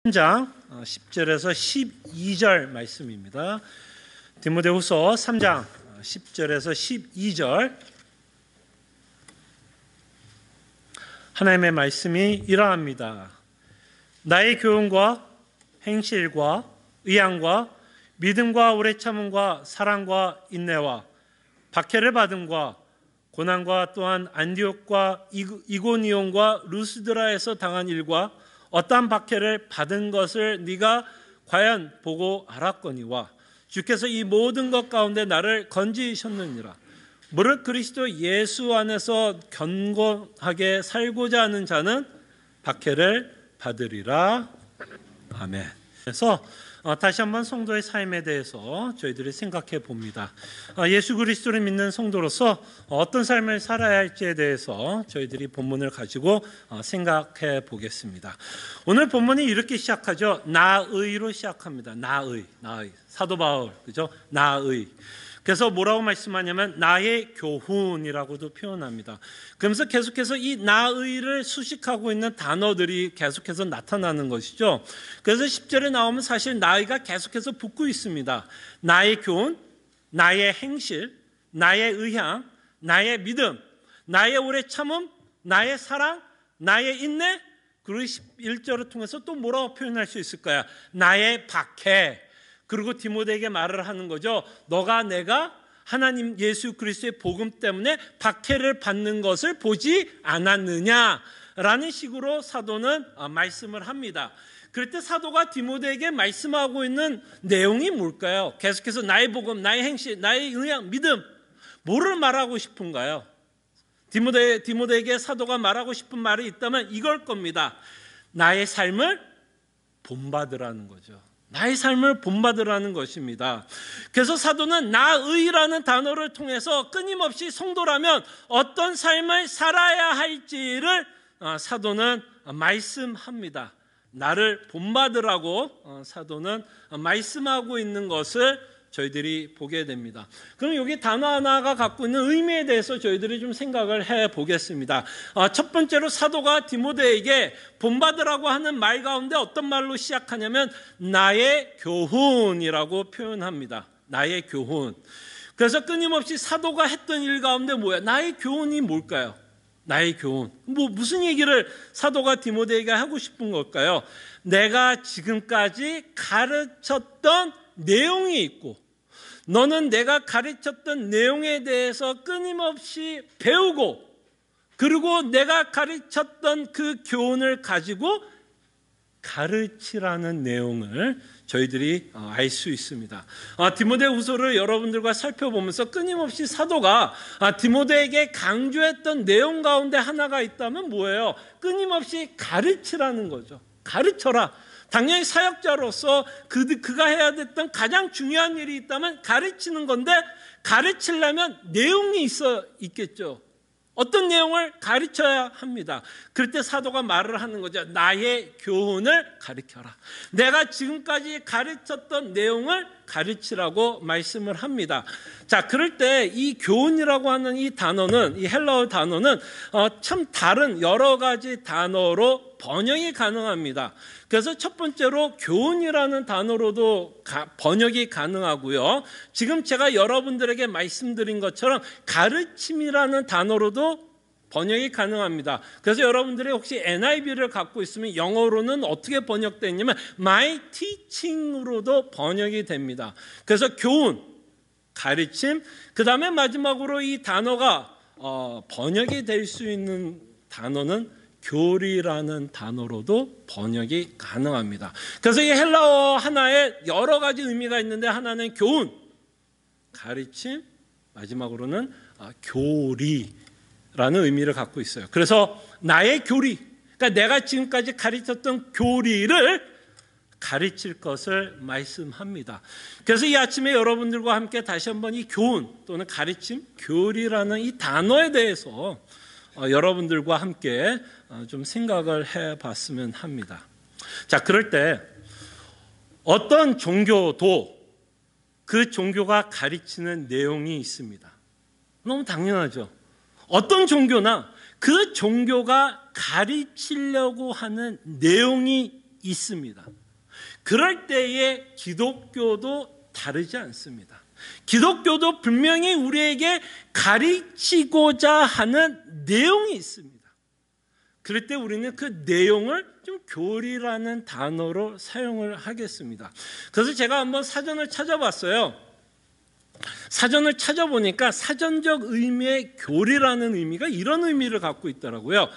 3장 10절에서 12절 말씀입니다. 디모데후서 3장 10절에서 12절 하나님의 말씀이 이러합니다. 나의 교훈과 행실과 의향과 믿음과 오래 참음과 사랑과 인내와 박해를 받음과 고난과 또한 안디옥과 이고니온과 루스드라에서 당한 일과 어떠한 박해를 받은 것을 네가 과연 보고 알았거니와 주께서 이 모든 것 가운데 나를 건지셨느니라. 무릇 그리스도 예수 안에서 견고하게 살고자 하는 자는 박해를 받으리라. 아멘. 그래서 다시 한번 성도의 삶에 대해서 저희들이 생각해 봅니다. 예수 그리스도를 믿는 성도로서 어떤 삶을 살아야 할지에 대해서 저희들이 본문을 가지고 생각해 보겠습니다. 오늘 본문이 이렇게 시작하죠. 나의로 시작합니다. 나의. 사도 바울, 그죠? 나의. 그래서 뭐라고 말씀하냐면 나의 교훈이라고도 표현합니다. 그러면서 계속해서 이 나의를 수식하고 있는 단어들이 계속해서 나타나는 것이죠. 그래서 10절에 나오면 사실 나의가 계속해서 붙고 있습니다. 나의 교훈, 나의 행실, 나의 의향, 나의 믿음, 나의 오래 참음, 나의 사랑, 나의 인내, 그리고 11절을 통해서 또 뭐라고 표현할 수 있을까요? 나의 박해. 그리고 디모데에게 말을 하는 거죠. 너가 내가 하나님 예수 그리스도의 복음 때문에 박해를 받는 것을 보지 않았느냐라는 식으로 사도는 말씀을 합니다. 그럴 때 사도가 디모데에게 말씀하고 있는 내용이 뭘까요? 계속해서 나의 복음, 나의 행실, 나의 의향, 믿음, 뭐를 말하고 싶은가요? 디모데에게 사도가 말하고 싶은 말이 있다면 이걸 겁니다. 나의 삶을 본받으라는 거죠. 나의 삶을 본받으라는 것입니다. 그래서 사도는 나의라는 단어를 통해서 끊임없이 성도라면 어떤 삶을 살아야 할지를 사도는 말씀합니다. 나를 본받으라고 사도는 말씀하고 있는 것을 저희들이 보게 됩니다. 그럼 여기 단어 하나가 갖고 있는 의미에 대해서 저희들이 좀 생각을 해보겠습니다. 첫 번째로 사도가 디모데에게 본받으라고 하는 말 가운데 어떤 말로 시작하냐면 나의 교훈이라고 표현합니다. 나의 교훈. 그래서 끊임없이 사도가 했던 일 가운데 뭐야? 나의 교훈이 뭘까요? 나의 교훈. 무슨 얘기를 사도가 디모데에게 하고 싶은 걸까요? 내가 지금까지 가르쳤던 내용이 있고 너는 내가 가르쳤던 내용에 대해서 끊임없이 배우고 그리고 내가 가르쳤던 그 교훈을 가지고 가르치라는 내용을 저희들이 알 수 있습니다. 디모데후서를 여러분들과 살펴보면서 끊임없이 사도가 디모데에게 강조했던 내용 가운데 하나가 있다면 뭐예요? 끊임없이 가르치라는 거죠. 가르쳐라. 당연히 사역자로서 그가 해야 됐던 가장 중요한 일이 있다면 가르치는 건데 가르치려면 내용이 있겠죠. 어떤 내용을 가르쳐야 합니다. 그럴 때 사도가 말을 하는 거죠. 나의 교훈을 가르쳐라. 내가 지금까지 가르쳤던 내용을 가르치라고 말씀을 합니다. 자, 그럴 때 이 교훈이라고 하는 이 단어는, 이 헬라어 단어는 참 다른 여러 가지 단어로 번역이 가능합니다. 그래서 첫 번째로 교훈이라는 단어로도 번역이 가능하고요. 지금 제가 여러분들에게 말씀드린 것처럼 가르침이라는 단어로도 번역이 가능합니다. 그래서 여러분들이 혹시 NIV를 갖고 있으면 영어로는 어떻게 번역되냐면 My Teaching으로도 번역이 됩니다. 그래서 교훈, 가르침, 그 다음에 마지막으로 이 단어가 번역이 될 수 있는 단어는 교리라는 단어로도 번역이 가능합니다. 그래서 이 헬라어 하나에 여러 가지 의미가 있는데 하나는 교훈, 가르침, 마지막으로는 교리라는 의미를 갖고 있어요. 그래서 나의 교리, 그러니까 내가 지금까지 가르쳤던 교리를 가르칠 것을 말씀합니다. 그래서 이 아침에 여러분들과 함께 다시 한번 이 교훈 또는 가르침, 교리라는 이 단어에 대해서 여러분들과 함께 좀 생각을 해봤으면 합니다. 자, 그럴 때 어떤 종교도 그 종교가 가르치는 내용이 있습니다. 너무 당연하죠. 어떤 종교나 그 종교가 가르치려고 하는 내용이 있습니다. 그럴 때에 기독교도 다르지 않습니다. 기독교도 분명히 우리에게 가르치고자 하는 내용이 있습니다. 그럴 때 우리는 그 내용을 좀 교리라는 단어로 사용을 하겠습니다. 그래서 제가 한번 사전을 찾아봤어요. 사전을 찾아보니까 사전적 의미의 교리라는 의미가 이런 의미를 갖고 있더라고요.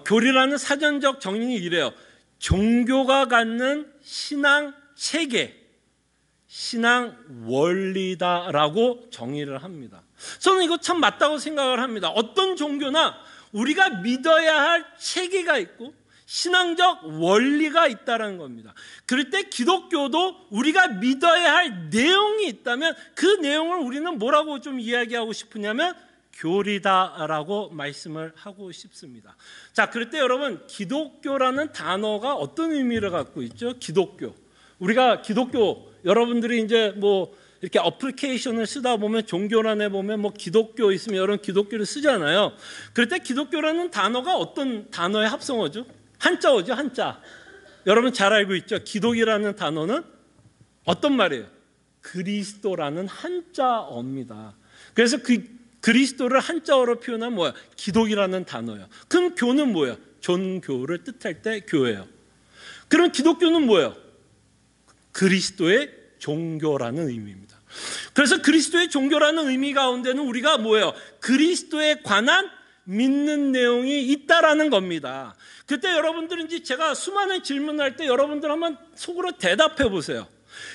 교리라는 사전적 정의는 이래요. 종교가 갖는 신앙 체계, 신앙 원리다라고 정의를 합니다. 저는 이거 참 맞다고 생각을 합니다. 어떤 종교나 우리가 믿어야 할 체계가 있고 신앙적 원리가 있다는 겁니다. 그럴 때 기독교도 우리가 믿어야 할 내용이 있다면 그 내용을 우리는 뭐라고 좀 이야기하고 싶으냐면 교리다라고 말씀을 하고 싶습니다. 자, 그럴 때 여러분 기독교라는 단어가 어떤 의미를 갖고 있죠? 기독교. 우리가 기독교 여러분들이 이제 뭐 이렇게 어플리케이션을 쓰다 보면 종교란에 보면 뭐 기독교 있으면 여러분 기독교를 쓰잖아요. 그럴 때 기독교라는 단어가 어떤 단어의 합성어죠? 한자어죠, 한자. 여러분 잘 알고 있죠? 기독이라는 단어는 어떤 말이에요? 그리스도라는 한자어입니다. 그래서 그 그리스도를 한자어로 표현하면 뭐야? 기독이라는 단어예요. 그럼 교는 뭐예요? 존교를 뜻할 때 교예요. 그럼 기독교는 뭐예요? 그리스도의 종교라는 의미입니다. 그래서 그리스도의 종교라는 의미 가운데는 우리가 뭐예요? 그리스도에 관한 믿는 내용이 있다라는 겁니다. 그때 여러분들은 이제 제가 수많은 질문할 때 여러분들 한번 속으로 대답해 보세요.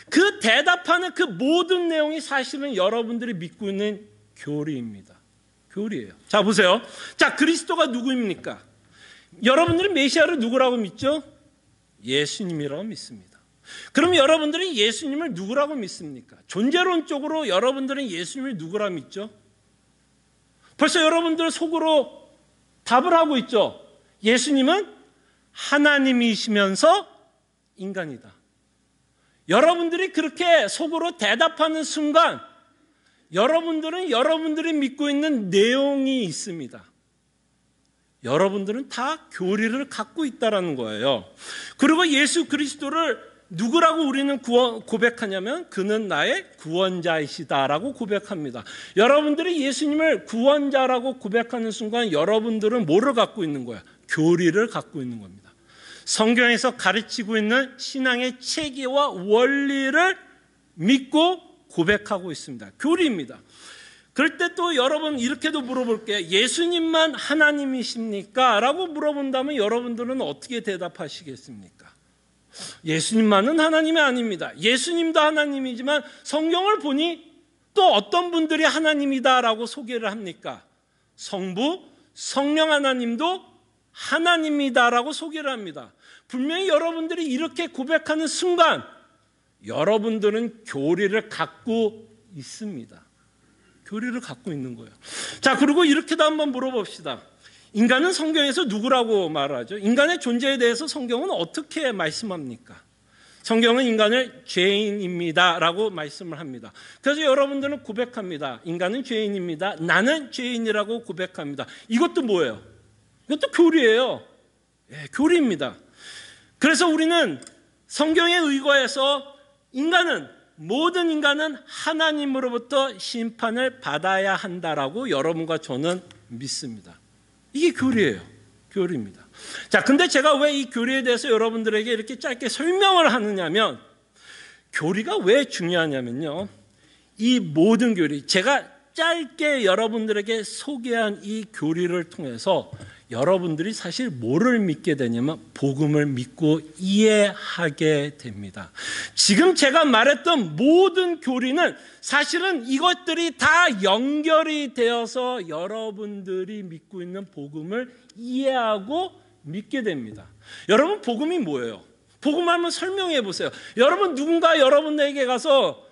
그 대답하는 그 모든 내용이 사실은 여러분들이 믿고 있는 교리입니다. 교리예요. 자, 보세요. 자, 그리스도가 누구입니까? 여러분들은 메시아를 누구라고 믿죠? 예수님이라고 믿습니다. 그럼 여러분들은 예수님을 누구라고 믿습니까? 존재론적으로 여러분들은 예수님을 누구라고 믿죠? 벌써 여러분들 속으로 답을 하고 있죠? 예수님은 하나님이시면서 인간이다. 여러분들이 그렇게 속으로 대답하는 순간 여러분들은 여러분들이 믿고 있는 내용이 있습니다. 여러분들은 다 교리를 갖고 있다는 거예요. 그리고 예수 그리스도를 누구라고 우리는 고백하냐면 그는 나의 구원자이시다라고 고백합니다. 여러분들이 예수님을 구원자라고 고백하는 순간 여러분들은 뭐를 갖고 있는 거야? 교리를 갖고 있는 겁니다. 성경에서 가르치고 있는 신앙의 체계와 원리를 믿고 고백하고 있습니다. 교리입니다. 그럴 때 또 여러분 이렇게도 물어볼게요. 예수님만 하나님이십니까? 라고 물어본다면 여러분들은 어떻게 대답하시겠습니까? 예수님만은 하나님이 아닙니다. 예수님도 하나님이지만 성경을 보니 또 어떤 분들이 하나님이다라고 소개를 합니까? 성부, 성령 하나님도 하나님이다라고 소개를 합니다. 분명히 여러분들이 이렇게 고백하는 순간 여러분들은 교리를 갖고 있습니다. 교리를 갖고 있는 거예요. 자, 그리고 이렇게도 한번 물어봅시다. 인간은 성경에서 누구라고 말하죠? 인간의 존재에 대해서 성경은 어떻게 말씀합니까? 성경은 인간을 죄인입니다라고 말씀을 합니다. 그래서 여러분들은 고백합니다. 인간은 죄인입니다. 나는 죄인이라고 고백합니다. 이것도 뭐예요? 이것도 교리예요. 예, 교리입니다. 그래서 우리는 성경에 의거해서 모든 인간은 하나님으로부터 심판을 받아야 한다라고 여러분과 저는 믿습니다. 이게 교리예요. 교리입니다. 자, 근데 제가 왜 이 교리에 대해서 여러분들에게 이렇게 짧게 설명을 하느냐면 교리가 왜 중요하냐면요. 이 모든 교리, 제가 짧게 여러분들에게 소개한 이 교리를 통해서 여러분들이 사실 뭐를 믿게 되냐면 복음을 믿고 이해하게 됩니다. 지금 제가 말했던 모든 교리는 사실은 이것들이 다 연결이 되어서 여러분들이 믿고 있는 복음을 이해하고 믿게 됩니다. 여러분, 복음이 뭐예요? 복음 한번 설명해 보세요. 여러분, 누군가 여러분에게 가서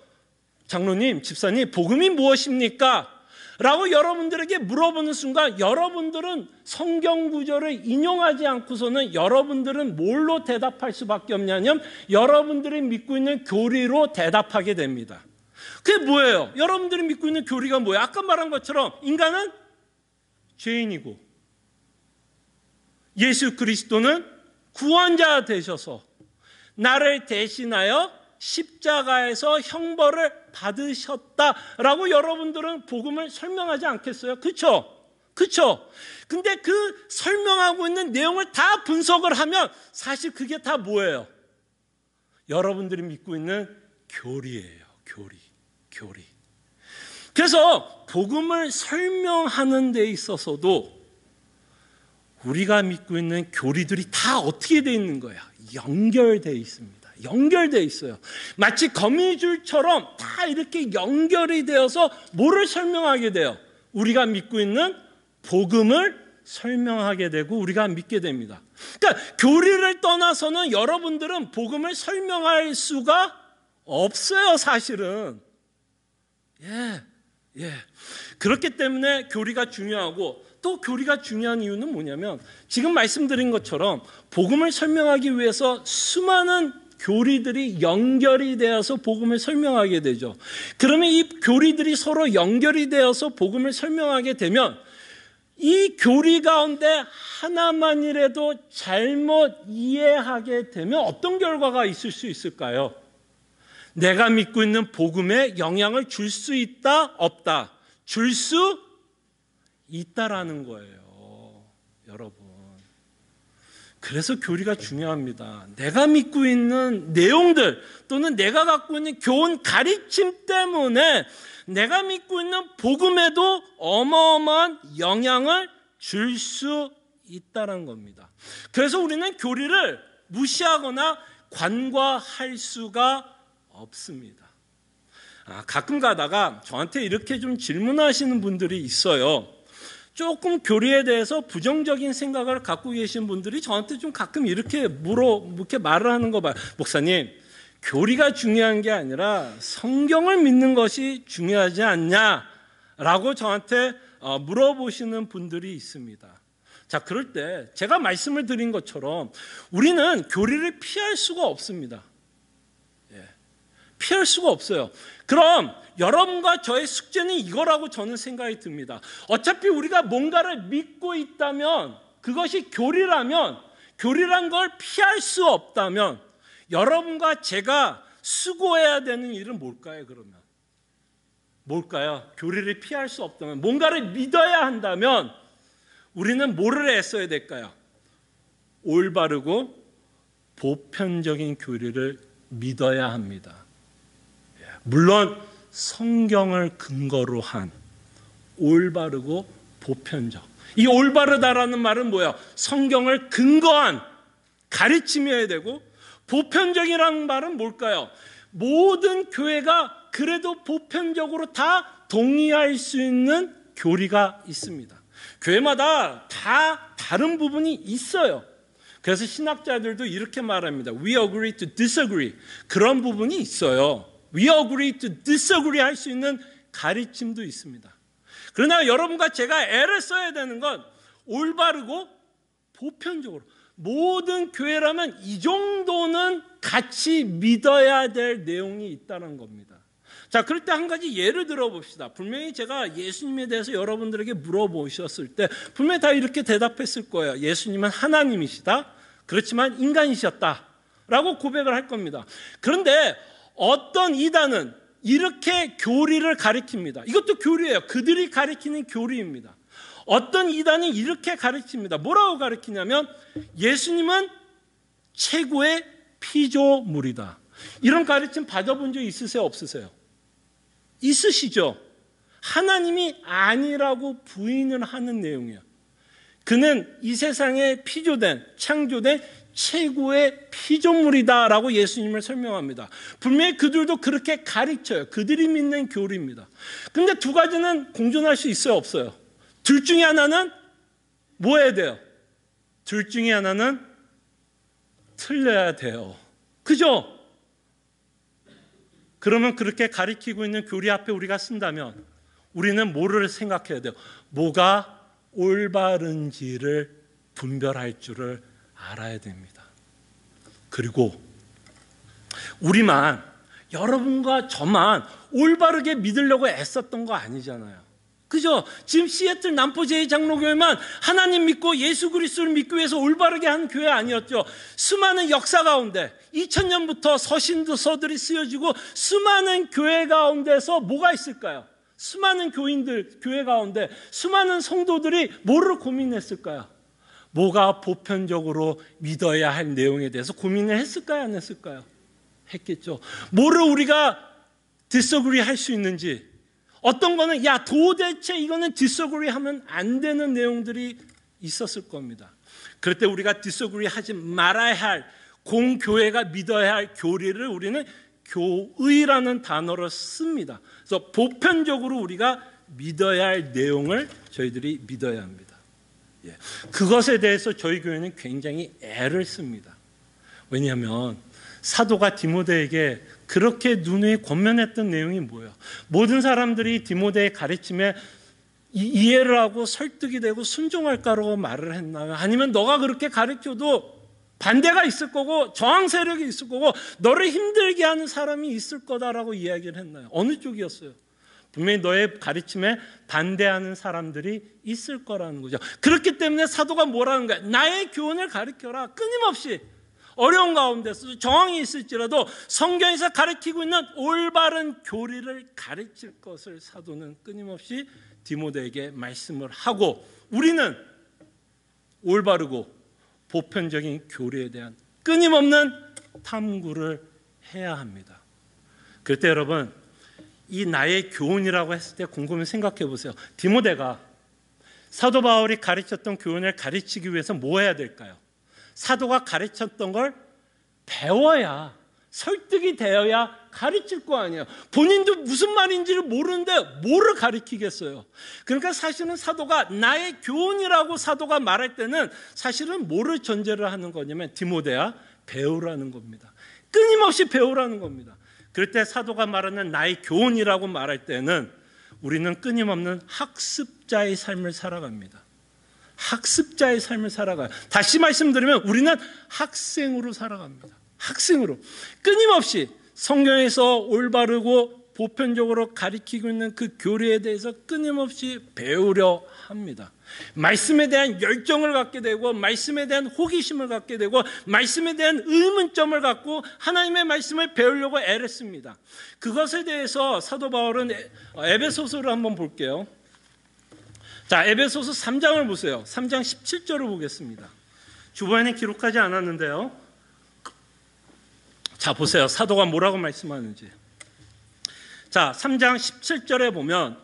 장로님, 집사님, 복음이 무엇입니까? 라고 여러분들에게 물어보는 순간 여러분들은 성경 구절을 인용하지 않고서는 여러분들은 뭘로 대답할 수밖에 없냐면 여러분들이 믿고 있는 교리로 대답하게 됩니다. 그게 뭐예요? 여러분들이 믿고 있는 교리가 뭐예요? 아까 말한 것처럼 인간은 죄인이고 예수 그리스도는 구원자 되셔서 나를 대신하여 십자가에서 형벌을 받으셨다라고 여러분들은 복음을 설명하지 않겠어요? 그렇죠? 그렇죠? 근데 그 설명하고 있는 내용을 다 분석을 하면 사실 그게 다 뭐예요? 여러분들이 믿고 있는 교리예요. 교리. 그래서 복음을 설명하는 데 있어서도 우리가 믿고 있는 교리들이 다 어떻게 되어 있는 거야? 연결되어 있습니다. 연결되어 있어요. 마치 거미줄처럼 다 이렇게 연결이 되어서 뭐를 설명하게 돼요? 우리가 믿고 있는 복음을 설명하게 되고 우리가 믿게 됩니다. 그러니까 교리를 떠나서는 여러분들은 복음을 설명할 수가 없어요, 사실은. 그렇기 때문에 교리가 중요하고, 또 교리가 중요한 이유는 뭐냐면 지금 말씀드린 것처럼 복음을 설명하기 위해서 수많은 교리들이 연결이 되어서 복음을 설명하게 되죠. 그러면 이 교리들이 서로 연결이 되어서 복음을 설명하게 되면 이 교리 가운데 하나만이라도 잘못 이해하게 되면 어떤 결과가 있을 수 있을까요? 내가 믿고 있는 복음에 영향을 줄 수 있다, 없다? 줄 수 있다라는 거예요, 여러분. 그래서 교리가 중요합니다. 내가 믿고 있는 내용들 또는 내가 갖고 있는 교훈 가르침 때문에 내가 믿고 있는 복음에도 어마어마한 영향을 줄 수 있다는 겁니다. 그래서 우리는 교리를 무시하거나 관과할 수가 없습니다. 가끔 가다가 저한테 이렇게 좀 질문하시는 분들이 있어요. 조금 교리에 대해서 부정적인 생각을 갖고 계신 분들이 저한테 좀 가끔 이렇게 말을 하는 거 봐요. 목사님, 교리가 중요한 게 아니라 성경을 믿는 것이 중요하지 않냐라고 저한테 물어보시는 분들이 있습니다. 자, 그럴 때 제가 말씀을 드린 것처럼 우리는 교리를 피할 수가 없습니다. 피할 수가 없어요. 그럼 여러분과 저의 숙제는 이거라고 저는 생각이 듭니다. 어차피 우리가 뭔가를 믿고 있다면, 그것이 교리라면, 교리란 걸 피할 수 없다면 여러분과 제가 수고해야 되는 일은 뭘까요, 그러면? 뭘까요? 교리를 피할 수 없다면, 뭔가를 믿어야 한다면 우리는 뭐를 애써야 될까요? 올바르고 보편적인 교리를 믿어야 합니다. 물론 성경을 근거로 한 올바르고 보편적. 이 올바르다라는 말은 뭐예요? 성경을 근거한 가르침이어야 되고, 보편적이라는 말은 뭘까요? 모든 교회가 그래도 보편적으로 다 동의할 수 있는 교리가 있습니다. 교회마다 다 다른 부분이 있어요. 그래서 신학자들도 이렇게 말합니다. We agree to disagree. 그런 부분이 있어요. We agree to disagree 할 수 있는 가르침도 있습니다. 그러나 여러분과 제가 애를 써야 되는 건 올바르고 보편적으로, 모든 교회라면 이 정도는 같이 믿어야 될 내용이 있다는 겁니다. 자, 그럴 때 한 가지 예를 들어봅시다. 분명히 제가 예수님에 대해서 여러분들에게 물어보셨을 때 분명히 다 이렇게 대답했을 거예요. 예수님은 하나님이시다. 그렇지만 인간이셨다. 라고 고백을 할 겁니다. 그런데 어떤 이단은 이렇게 교리를 가리킵니다. 이것도 교리예요. 그들이 가리키는 교리입니다. 어떤 이단이 이렇게 가르칩니다. 뭐라고 가르치냐면 예수님은 최고의 피조물이다. 이런 가르침 받아본 적 있으세요? 없으세요? 있으시죠? 하나님이 아니라고 부인을 하는 내용이에요. 그는 이 세상에 창조된 최고의 피조물이다라고 예수님을 설명합니다. 분명히 그들도 그렇게 가르쳐요. 그들이 믿는 교리입니다. 그런데 두 가지는 공존할 수 있어요? 없어요? 둘 중에 하나는 뭐 해야 돼요? 둘 중에 하나는 틀려야 돼요. 그죠? 그러면 그렇게 가리키고 있는 교리 앞에 우리가 쓴다면 우리는 뭐를 생각해야 돼요? 뭐가 올바른지를 분별할 줄을 알아야 됩니다. 그리고 우리만, 여러분과 저만 올바르게 믿으려고 애썼던 거 아니잖아요. 그죠? 지금 시애틀 남포제일장로교회만 하나님 믿고 예수 그리스도를 믿기 위해서 올바르게 한 교회 아니었죠. 수많은 역사 가운데 2000년부터 서신서들이 쓰여지고 수많은 교회 가운데서 뭐가 있을까요? 수많은 교인들, 교회 가운데 수많은 성도들이 뭐를 고민했을까요? 뭐가 보편적으로 믿어야 할 내용에 대해서 고민을 했을까요? 안 했을까요? 했겠죠. 뭐를 우리가 disagree 할 수 있는지, 어떤 거는 야 도대체 이거는 disagree 하면 안 되는 내용들이 있었을 겁니다. 그럴 때 우리가 disagree 하지 말아야 할, 공교회가 믿어야 할 교리를 우리는 교의라는 단어를 씁니다. 그래서 보편적으로 우리가 믿어야 할 내용을 저희들이 믿어야 합니다. 그것에 대해서 저희 교회는 굉장히 애를 씁니다. 왜냐하면 사도가 디모데에게 그렇게 눈에 권면했던 내용이 뭐예요? 모든 사람들이 디모데의 가르침에 이해를 하고 설득이 되고 순종할까라고 말을 했나요? 아니면 너가 그렇게 가르쳐도 반대가 있을 거고 저항 세력이 있을 거고 너를 힘들게 하는 사람이 있을 거다라고 이야기를 했나요? 어느 쪽이었어요? 분명히 너의 가르침에 반대하는 사람들이 있을 거라는 거죠. 그렇기 때문에 사도가 뭐라는 거야? 나의 교훈을 가르쳐라. 끊임없이 어려운 가운데서 저항이 있을지라도 성경에서 가르치고 있는 올바른 교리를 가르칠 것을 사도는 끊임없이 디모데에게 말씀을 하고, 우리는 올바르고 보편적인 교리에 대한 끊임없는 탐구를 해야 합니다. 그럴 때 여러분, 이 나의 교훈이라고 했을 때 곰곰이 생각해 보세요. 디모데가 사도 바울이 가르쳤던 교훈을 가르치기 위해서 뭐 해야 될까요? 사도가 가르쳤던 걸 배워야, 설득이 되어야 가르칠 거 아니에요. 본인도 무슨 말인지를 모르는데 뭐를 가르치겠어요? 그러니까 사실은 사도가 나의 교훈이라고 사도가 말할 때는 사실은 뭐를 전제를 하는 거냐면 디모데야, 배우라는 겁니다. 끊임없이 배우라는 겁니다. 그럴 때 사도가 말하는 나의 교훈이라고 말할 때는 우리는 끊임없는 학습자의 삶을 살아갑니다. 학습자의 삶을 살아가요. 다시 말씀드리면 우리는 학생으로 살아갑니다. 학생으로. 끊임없이 성경에서 올바르고 보편적으로 가르치고 있는 그 교리에 대해서 끊임없이 배우려 합니다. 말씀에 대한 열정을 갖게 되고, 말씀에 대한 호기심을 갖게 되고, 말씀에 대한 의문점을 갖고 하나님의 말씀을 배우려고 애를 씁니다. 그것에 대해서 사도 바울은 에베소서를 한번 볼게요. 자, 에베소서 3장을 보세요. 3장 17절을 보겠습니다. 주보에는 기록하지 않았는데요. 자, 보세요. 사도가 뭐라고 말씀하는지. 자, 3장 17절에 보면,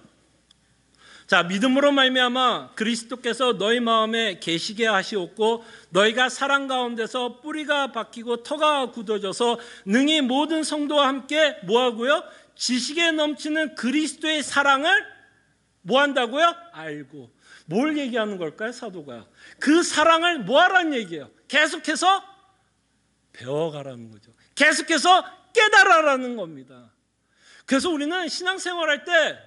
자, 믿음으로 말미암아 그리스도께서 너희 마음에 계시게 하시옵고 너희가 사랑 가운데서 뿌리가 박히고 터가 굳어져서 능히 모든 성도와 함께 뭐하고요? 지식에 넘치는 그리스도의 사랑을 뭐 한다고요? 알고. 뭘 얘기하는 걸까요? 사도가. 그 사랑을 뭐 하라는 얘기예요? 계속해서 배워가라는 거죠. 계속해서 깨달아라는 겁니다. 그래서 우리는 신앙생활할 때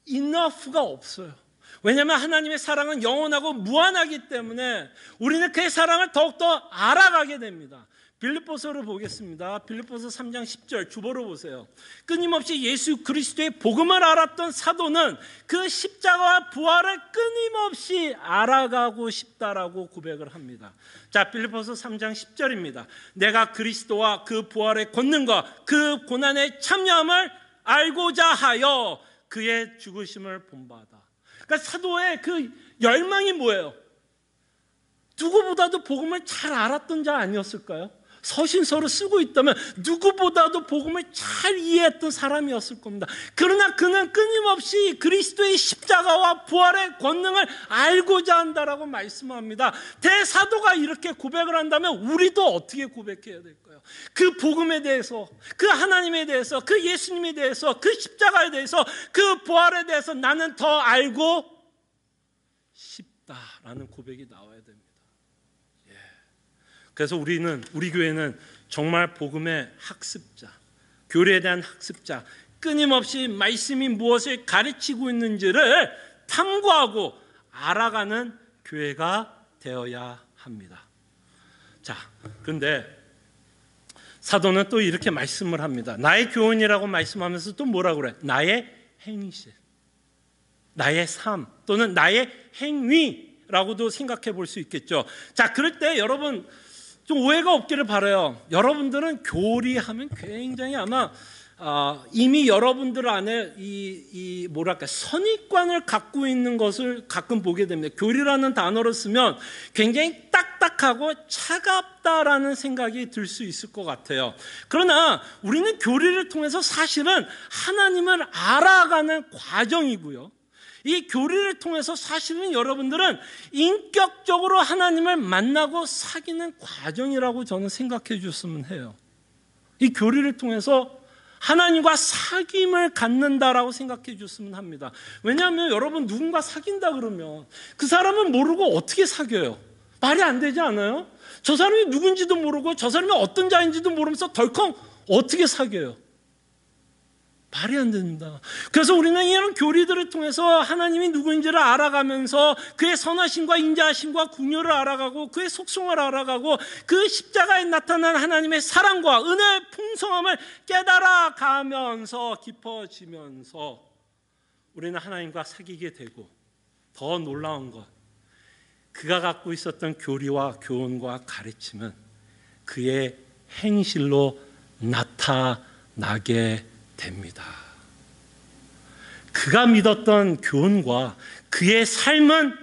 enough가 없어요. 왜냐하면 하나님의 사랑은 영원하고 무한하기 때문에 우리는 그의 사랑을 더욱더 알아가게 됩니다. 빌립보서를 보겠습니다. 빌립보서 3장 10절 주보로 보세요. 끊임없이 예수 그리스도의 복음을 알았던 사도는 그 십자가와 부활을 끊임없이 알아가고 싶다라고 고백을 합니다. 자, 빌립보서 3장 10절입니다. 내가 그리스도와 그 부활의 권능과 그 고난의 참여함을 알고자 하여 그의 죽으심을 본바다. 그러니까 사도의 그 열망이 뭐예요? 누구보다도 복음을 잘 알았던 자 아니었을까요? 서신서를 쓰고 있다면 누구보다도 복음을 잘 이해했던 사람이었을 겁니다. 그러나 그는 끊임없이 그리스도의 십자가와 부활의 권능을 알고자 한다라고 말씀합니다. 대사도가 이렇게 고백을 한다면 우리도 어떻게 고백해야 될까요? 그 복음에 대해서, 그 하나님에 대해서, 그 예수님에 대해서, 그 십자가에 대해서, 그 부활에 대해서 나는 더 알고 싶다라는 고백이 나와야 됩니다. 그래서 우리 교회는 정말 복음의 학습자, 교리에 대한 학습자, 끊임없이 말씀이 무엇을 가르치고 있는지를 탐구하고 알아가는 교회가 되어야 합니다. 자, 그런데 사도는 또 이렇게 말씀을 합니다. 나의 교훈이라고 말씀하면서 또 뭐라고 그래? 나의 행실. 나의 삶 또는 나의 행위라고도 생각해 볼 수 있겠죠. 자, 그럴 때 여러분 좀 오해가 없기를 바라요. 여러분들은 교리하면 굉장히 아마 이미 여러분들 안에 뭐랄까 선입관을 갖고 있는 것을 가끔 보게 됩니다. 교리라는 단어를 쓰면 굉장히 딱딱하고 차갑다라는 생각이 들 수 있을 것 같아요. 그러나 우리는 교리를 통해서 사실은 하나님을 알아가는 과정이고요. 이 교리를 통해서 사실은 여러분들은 인격적으로 하나님을 만나고 사귀는 과정이라고 저는 생각해 줬으면 해요. 이 교리를 통해서 하나님과 사귐을 갖는다라고 생각해 줬으면 합니다. 왜냐하면 여러분 누군가 사귄다 그러면 그 사람은 모르고 어떻게 사귀어요? 말이 안 되지 않아요? 저 사람이 누군지도 모르고 저 사람이 어떤 자인지도 모르면서 덜컹 어떻게 사귀어요? 말이 안 됩니다. 그래서 우리는 이런 교리들을 통해서 하나님이 누구인지를 알아가면서 그의 선하심과 인자하심과 궁유를 알아가고 그의 속성을 알아가고 그 십자가에 나타난 하나님의 사랑과 은혜의 풍성함을 깨달아가면서 깊어지면서 우리는 하나님과 사귀게 되고, 더 놀라운 것, 그가 갖고 있었던 교리와 교훈과 가르침은 그의 행실로 나타나게 됩니다. 그가 믿었던 교훈과 그의 삶은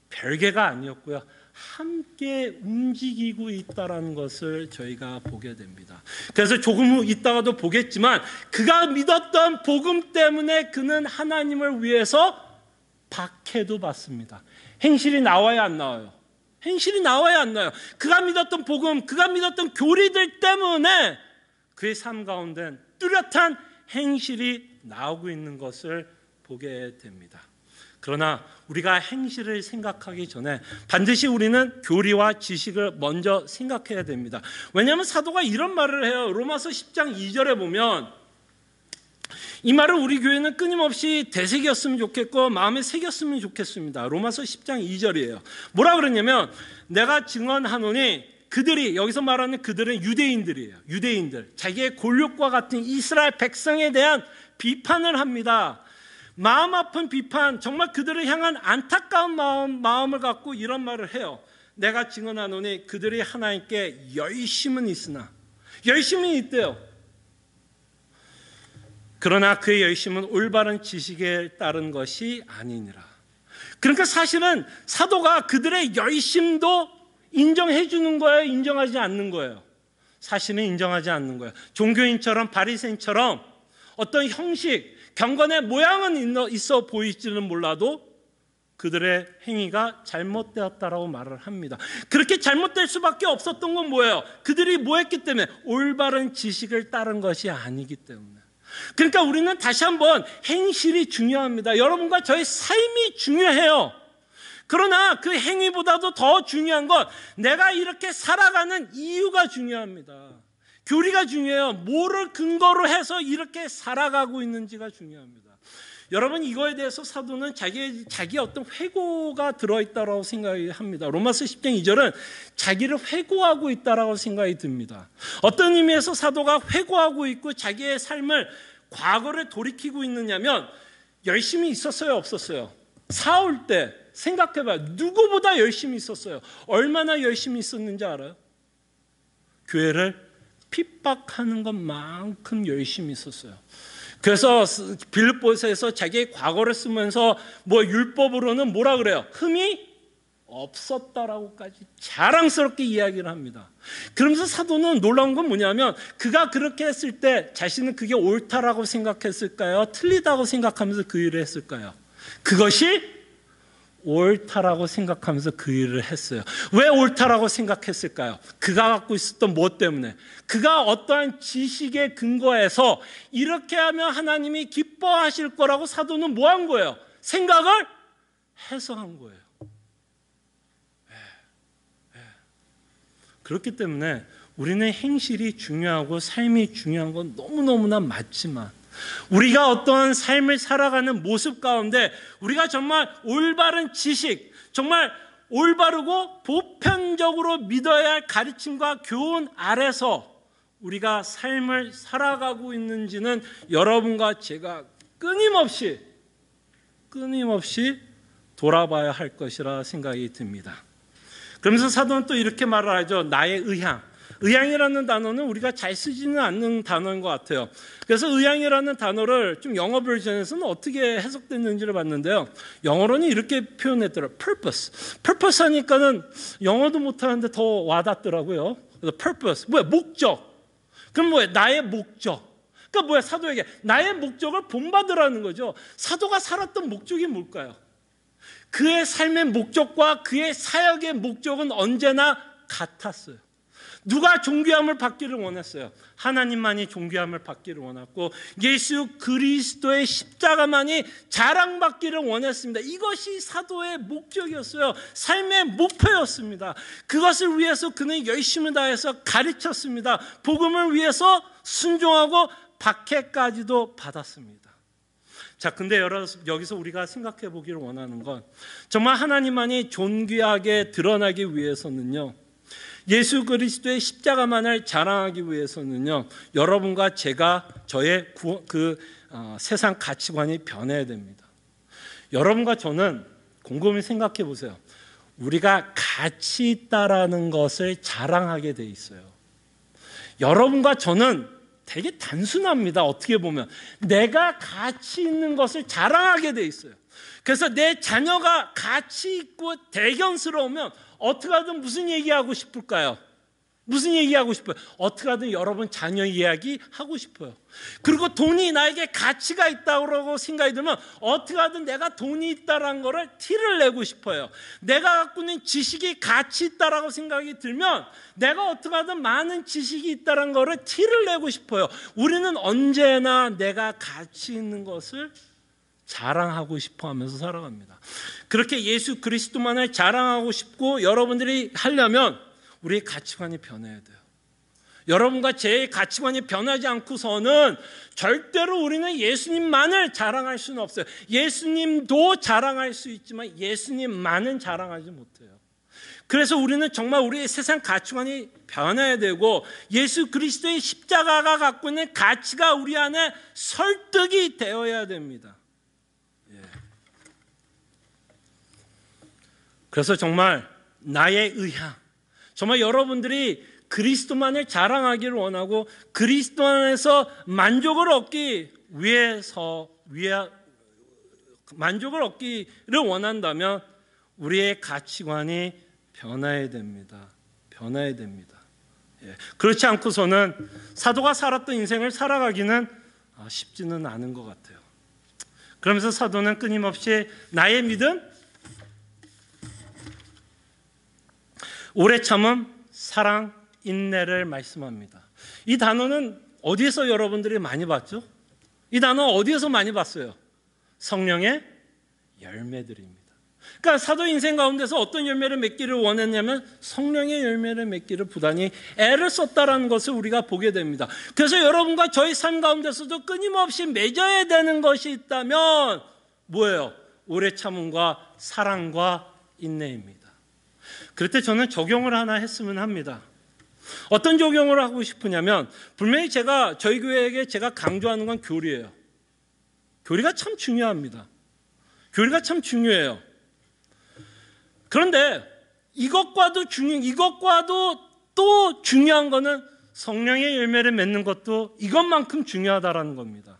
별개가 아니었고요, 함께 움직이고 있다는 것을 저희가 보게 됩니다. 그래서 조금 있다가도 보겠지만 그가 믿었던 복음 때문에 그는 하나님을 위해서 박해도 받습니다. 행실이 나와야 안 나와요? 행실이 나와야 안 나와요? 그가 믿었던 복음, 그가 믿었던 교리들 때문에 그의 삶 가운데 뚜렷한 행실이 나오고 있는 것을 보게 됩니다. 그러나 우리가 행실을 생각하기 전에 반드시 우리는 교리와 지식을 먼저 생각해야 됩니다. 왜냐하면 사도가 이런 말을 해요. 로마서 10장 2절에 보면 이 말을 우리 교회는 끊임없이 되새겼으면 좋겠고 마음에 새겼으면 좋겠습니다. 로마서 10장 2절이에요. 뭐라 그러냐면 내가 증언하노니, 그들이, 여기서 말하는 그들은 유대인들이에요. 유대인들, 자기의 골육과 같은 이스라엘 백성에 대한 비판을 합니다. 마음 아픈 비판, 정말 그들을 향한 안타까운 마음을 갖고 이런 말을 해요. 내가 증언하노니 그들이 하나님께 열심은 있으나, 열심이 있대요. 그러나 그의 열심은 올바른 지식에 따른 것이 아니니라. 그러니까 사실은 사도가 그들의 열심도 인정해 주는 거예요? 인정하지 않는 거예요? 사실은 인정하지 않는 거예요. 종교인처럼 바리새인처럼 어떤 형식, 경건의 모양은 있어 보일지는 몰라도 그들의 행위가 잘못되었다라고 말을 합니다. 그렇게 잘못될 수밖에 없었던 건 뭐예요? 그들이 뭐 했기 때문에? 올바른 지식을 따른 것이 아니기 때문에. 그러니까 우리는 다시 한번 행실이 중요합니다. 여러분과 저의 삶이 중요해요. 그러나 그 행위보다도 더 중요한 건 내가 이렇게 살아가는 이유가 중요합니다. 교리가 중요해요. 뭐를 근거로 해서 이렇게 살아가고 있는지가 중요합니다. 여러분, 이거에 대해서 사도는 자기의 어떤 회고가 들어있다고 생각이 합니다. 로마서 10장 2절은 자기를 회고하고 있다고 생각이 듭니다. 어떤 의미에서 사도가 회고하고 있고 자기의 삶을, 과거를 돌이키고 있느냐면 열심히 있었어요, 없었어요? 사울 때 생각해봐요. 누구보다 열심히 있었어요. 얼마나 열심히 있었는지 알아요? 교회를 핍박하는 것만큼 열심히 있었어요. 그래서 빌립보서에서 자기의 과거를 쓰면서 율법으로는 뭐라 그래요? 흠이 없었다라고까지 자랑스럽게 이야기를 합니다. 그러면서 사도는 놀라운 건 뭐냐면 그가 그렇게 했을 때 자신은 그게 옳다라고 생각했을까요? 틀리다고 생각하면서 그 일을 했을까요? 그것이 옳다라고 생각하면서 그 일을 했어요. 왜 옳다라고 생각했을까요? 그가 갖고 있었던 무엇 때문에? 그가 어떠한 지식에 근거해서 이렇게 하면 하나님이 기뻐하실 거라고 사도는 뭐 한 거예요? 생각을 해서 한 거예요. 그렇기 때문에 우리는 행실이 중요하고 삶이 중요한 건 너무너무나 맞지만 우리가 어떠한 삶을 살아가는 모습 가운데 우리가 정말 올바른 지식, 정말 올바르고 보편적으로 믿어야 할 가르침과 교훈 아래서 우리가 삶을 살아가고 있는지는 여러분과 제가 끊임없이 끊임없이 돌아봐야 할 것이라 생각이 듭니다. 그러면서 사도는 또 이렇게 말을 하죠. 나의 의향. 의향이라는 단어는 우리가 잘 쓰지는 않는 단어인 것 같아요. 그래서 의향이라는 단어를 좀 영어 버전에서는 어떻게 해석됐는지를 봤는데요. 영어로는 이렇게 표현했더라고요. purpose. purpose 하니까는 영어도 못하는데 더 와닿더라고요. 그래서 purpose. 뭐야? 목적. 그럼 뭐야? 나의 목적. 그러니까 뭐야? 사도에게 나의 목적을 본받으라는 거죠. 사도가 살았던 목적이 뭘까요? 그의 삶의 목적과 그의 사역의 목적은 언제나 같았어요. 누가 존귀함을 받기를 원했어요? 하나님만이 존귀함을 받기를 원했고 예수 그리스도의 십자가만이 자랑받기를 원했습니다. 이것이 사도의 목적이었어요. 삶의 목표였습니다. 그것을 위해서 그는 열심을 다해서 가르쳤습니다. 복음을 위해서 순종하고 박해까지도 받았습니다. 자, 근데 여기서 우리가 생각해 보기를 원하는 건 정말 하나님만이 존귀하게 드러나기 위해서는요, 예수 그리스도의 십자가만을 자랑하기 위해서는요, 여러분과 제가 저의 세상 가치관이 변해야 됩니다. 여러분과 저는 곰곰이 생각해 보세요. 우리가 가치 있다라는 것을 자랑하게 돼 있어요. 여러분과 저는 되게 단순합니다. 어떻게 보면 내가 가치 있는 것을 자랑하게 돼 있어요. 그래서 내 자녀가 가치 있고 대견스러우면 어떻게 하든 무슨 얘기하고 싶을까요? 무슨 얘기하고 싶어요? 어떻게 하든 여러분 자녀 이야기 하고 싶어요. 그리고 돈이 나에게 가치가 있다고 생각이 들면 어떻게 하든 내가 돈이 있다는 거를 티를 내고 싶어요. 내가 갖고 있는 지식이 가치 있다라고 생각이 들면 내가 어떻게 하든 많은 지식이 있다는 거를 티를 내고 싶어요. 우리는 언제나 내가 가치 있는 것을 자랑하고 싶어 하면서 살아갑니다. 그렇게 예수 그리스도만을 자랑하고 싶고 여러분들이 하려면 우리의 가치관이 변해야 돼요. 여러분과 제 가치관이 변하지 않고서는 절대로 우리는 예수님만을 자랑할 수는 없어요. 예수님도 자랑할 수 있지만 예수님만은 자랑하지 못해요. 그래서 우리는 정말 우리의 세상 가치관이 변해야 되고 예수 그리스도의 십자가가 갖고 있는 가치가 우리 안에 설득이 되어야 됩니다. 그래서 정말 나의 의향, 정말 여러분들이 그리스도만을 자랑하기를 원하고 그리스도 안에서 만족을 얻기 위해서 만족을 얻기를 원한다면 우리의 가치관이 변해야 됩니다. 변해야 됩니다. 그렇지 않고서는 사도가 살았던 인생을 살아가기는 쉽지는 않은 것 같아요. 그러면서 사도는 끊임없이 나의 믿음, 오래 참음, 사랑, 인내를 말씀합니다. 이 단어는 어디에서 여러분들이 많이 봤죠? 이 단어 어디에서 많이 봤어요? 성령의 열매들입니다. 그러니까 사도 인생 가운데서 어떤 열매를 맺기를 원했냐면 성령의 열매를 맺기를 부단히 애를 썼다라는 것을 우리가 보게 됩니다. 그래서 여러분과 저희 삶 가운데서도 끊임없이 맺어야 되는 것이 있다면 뭐예요? 오래 참음과 사랑과 인내입니다. 그럴 때 저는 적용을 하나 했으면 합니다. 어떤 적용을 하고 싶으냐면 분명히 저희 교회에게 제가 강조하는 건 교리예요. 교리가 참 중요합니다. 교리가 참 중요해요. 그런데 이것과도 또 중요한 거는 성령의 열매를 맺는 것도 이것만큼 중요하다라는 겁니다.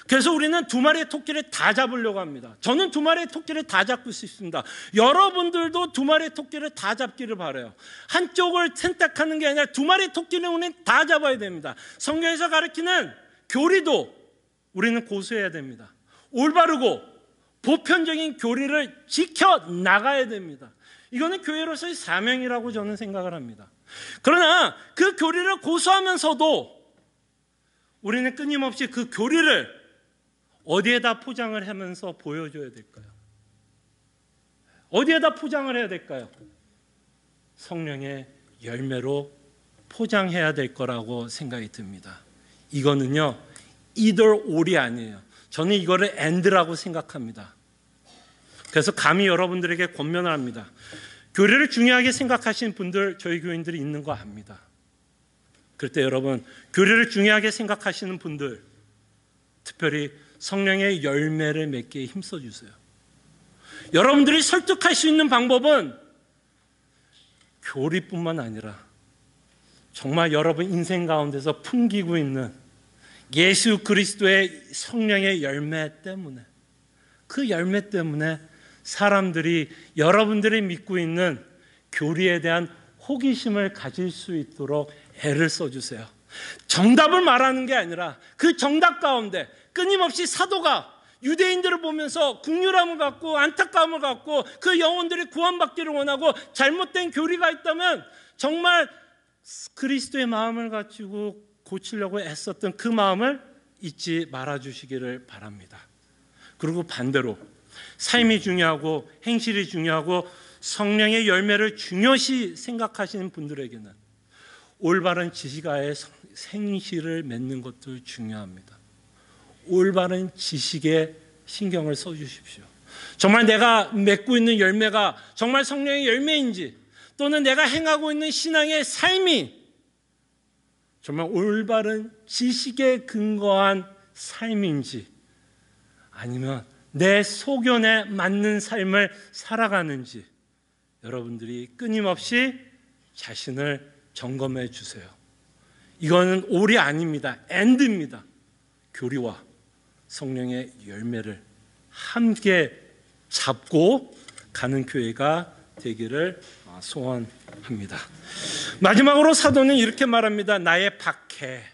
그래서 우리는 두 마리의 토끼를 다 잡으려고 합니다. 저는 두 마리의 토끼를 다 잡고 있습니다. 여러분들도 두 마리의 토끼를 다 잡기를 바라요. 한쪽을 선택하는 게 아니라 두 마리의 토끼는 우리는 다 잡아야 됩니다. 성경에서 가르치는 교리도 우리는 고수해야 됩니다. 올바르고 보편적인 교리를 지켜나가야 됩니다. 이거는 교회로서의 사명이라고 저는 생각을 합니다. 그러나 그 교리를 고수하면서도 우리는 끊임없이 그 교리를 어디에다 포장을 하면서 보여줘야 될까요? 어디에다 포장을 해야 될까요? 성령의 열매로 포장해야 될 거라고 생각이 듭니다. 이거는요, either or이 아니에요. 저는 이거를 and라고 생각합니다. 그래서 감히 여러분들에게 권면을 합니다. 교리를 중요하게 생각하시는 분들, 저희 교인들이 있는 거 압니다. 그럴 때 여러분, 교리를 중요하게 생각하시는 분들, 특별히 성령의 열매를 맺기에 힘써 주세요. 여러분들이 설득할 수 있는 방법은 교리뿐만 아니라 정말 여러분 인생 가운데서 풍기고 있는 예수 그리스도의 성령의 열매 때문에, 그 열매 때문에 사람들이 여러분들이 믿고 있는 교리에 대한 호기심을 가질 수 있도록 애를 써주세요. 정답을 말하는 게 아니라 그 정답 가운데 끊임없이 사도가 유대인들을 보면서 긍휼함을 갖고 안타까움을 갖고 그 영혼들이 구원받기를 원하고 잘못된 교리가 있다면 정말 그리스도의 마음을 가지고 고치려고 애썼던 그 마음을 잊지 말아주시기를 바랍니다. 그리고 반대로 삶이 중요하고 행실이 중요하고 성령의 열매를 중요시 생각하시는 분들에게는 올바른 지식아의 생실을 맺는 것도 중요합니다. 올바른 지식에 신경을 써주십시오. 정말 내가 맺고 있는 열매가 정말 성령의 열매인지, 또는 내가 행하고 있는 신앙의 삶이 정말 올바른 지식에 근거한 삶인지, 아니면 내 소견에 맞는 삶을 살아가는지 여러분들이 끊임없이 자신을 점검해 주세요. 이거는 올이 아닙니다. 엔드입니다. 교리와 성령의 열매를 함께 잡고 가는 교회가 되기를 소원합니다. 마지막으로 사도는 이렇게 말합니다. 나의 박해.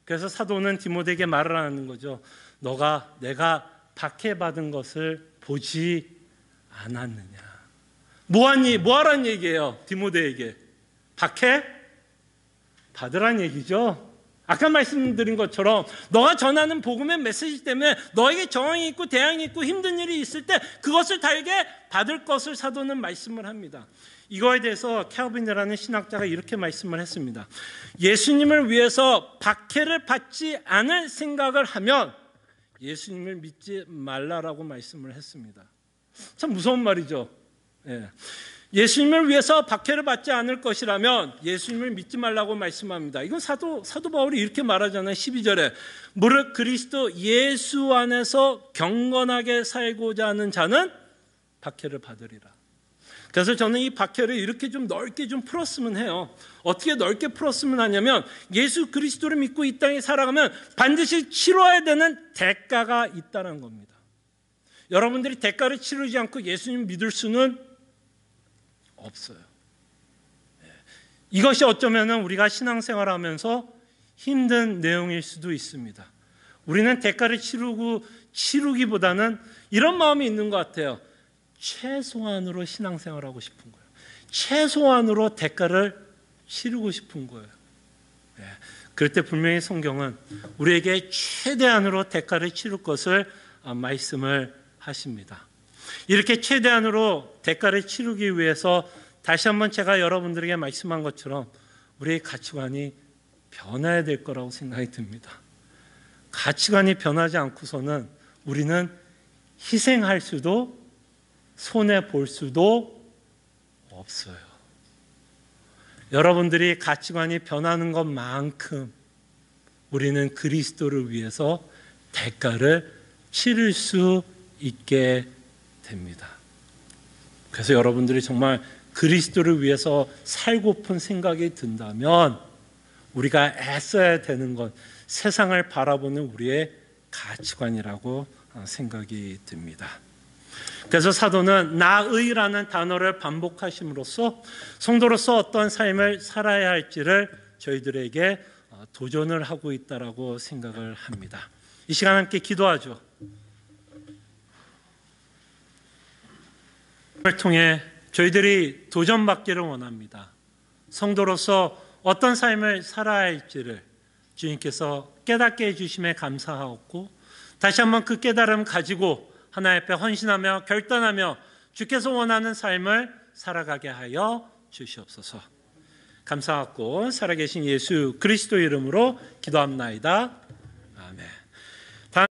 그래서 사도는 디모데에게 말을 하는 거죠. 내가 박해받은 것을 보지 않았느냐. 뭐하란 얘기예요? 디모데에게 박해 받으란 얘기죠. 아까 말씀드린 것처럼 너가 전하는 복음의 메시지 때문에 너에게 저항이 있고 대항이 있고 힘든 일이 있을 때 그것을 달게 받을 것을 사도는 말씀을 합니다. 이거에 대해서 캘빈이라는 신학자가 이렇게 말씀을 했습니다. 예수님을 위해서 박해를 받지 않을 생각을 하면 예수님을 믿지 말라라고 말씀을 했습니다. 참 무서운 말이죠. 예수님을 위해서 박해를 받지 않을 것이라면 예수님을 믿지 말라고 말씀합니다. 이건 사도 바울이 이렇게 말하잖아요. 12절에 무릇 그리스도 예수 안에서 경건하게 살고자 하는 자는 박해를 받으리라. 그래서 저는 이 박해를 이렇게 좀 넓게 좀 풀었으면 해요. 어떻게 넓게 풀었으면 하냐면 예수 그리스도를 믿고 이 땅에 살아가면 반드시 치러야 되는 대가가 있다는 겁니다. 여러분들이 대가를 치르지 않고 예수님 믿을 수는 없어요. 이것이 어쩌면 우리가 신앙생활하면서 힘든 내용일 수도 있습니다. 우리는 대가를 치르기보다는 이런 마음이 있는 것 같아요. 최소한으로 신앙생활하고 싶은 거예요. 최소한으로 대가를 치르고 싶은 거예요. 그럴 때 분명히 성경은 우리에게 최대한으로 대가를 치를 것을 말씀을 하십니다. 이렇게 최대한으로 대가를 치르기 위해서 다시 한번 제가 여러분들에게 말씀한 것처럼 우리의 가치관이 변해야 될 거라고 생각이 듭니다. 가치관이 변하지 않고서는 우리는 희생할 수도 손해볼 수도 없어요. 여러분들이 가치관이 변하는 것만큼 우리는 그리스도를 위해서 대가를 치를 수 있게 됩니다. 그래서 여러분들이 정말 그리스도를 위해서 살고픈 생각이 든다면 우리가 애써야 되는 건 세상을 바라보는 우리의 가치관이라고 생각이 듭니다. 그래서 사도는 나의라는 단어를 반복하심으로써 성도로서 어떤 삶을 살아야 할지를 저희들에게 도전을 하고 있다라고 생각을 합니다. 이 시간 함께 기도하죠. 을 통해 저희들이 도전받기를 원합니다. 성도로서 어떤 삶을 살아야 할지를 주님께서 깨닫게 해주심에 감사하고 다시 한번 그 깨달음 가지고 하나님 앞에 헌신하며 결단하며 주께서 원하는 삶을 살아가게 하여 주시옵소서. 감사하고 살아계신 예수 그리스도 이름으로 기도합나이다. 아멘.